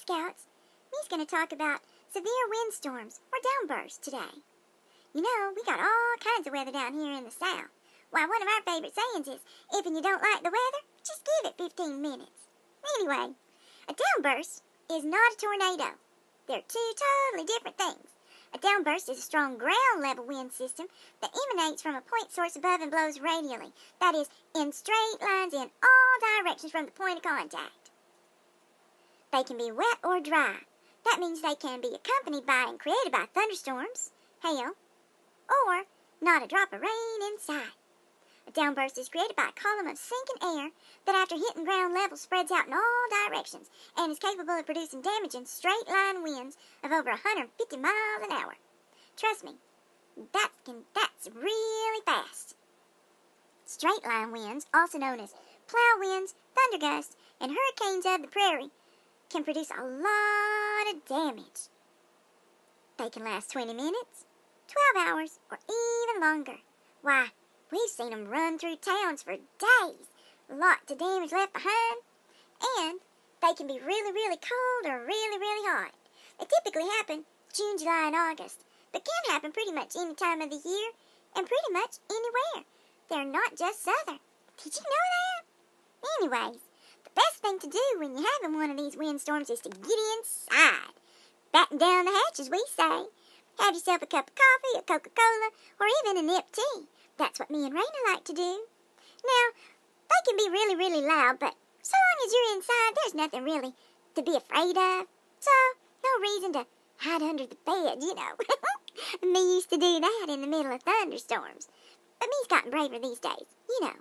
Scouts. Me's going to talk about severe windstorms or downbursts today. You know, we got all kinds of weather down here in the South. Why, one of our favorite sayings is, if you don't like the weather, just give it 15 minutes. Anyway, a downburst is not a tornado. They're two totally different things. A downburst is a strong ground-level wind system that emanates from a point source above and blows radially. That is, in straight lines in all directions from the point of contact. They can be wet or dry. That means they can be accompanied by and created by thunderstorms, hail, or not a drop of rain in sight. A downburst is created by a column of sinking air that after hitting ground level spreads out in all directions and is capable of producing damaging straight-line winds of over 150 miles an hour. Trust me, that's really fast. Straight-line winds, also known as plow winds, thunder gusts, and hurricanes of the prairie, can produce a lot of damage. They can last 20 minutes, 12 hours, or even longer. Why, we've seen them run through towns for days. Lots of damage left behind. And they can be really, really cold or really, really hot. They typically happen June, July, and August, but can happen pretty much any time of the year and pretty much anywhere. They're not just southern. Did you know that? Anyways, the best thing to do when you're having one of these windstorms is to get inside. Batten down the hatch, as we say. Have yourself a cup of coffee, a Coca-Cola, or even a nip tea. That's what me and Raina like to do. Now, they can be really, really loud, but so long as you're inside, there's nothing really to be afraid of. So, no reason to hide under the bed, you know. Me used to do that in the middle of thunderstorms. But me's gotten braver these days, you know.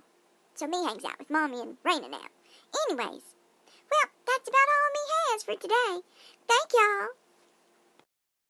So me hangs out with Mommy and Raina now. Anyways, well, that's about all me has for today. Thank y'all.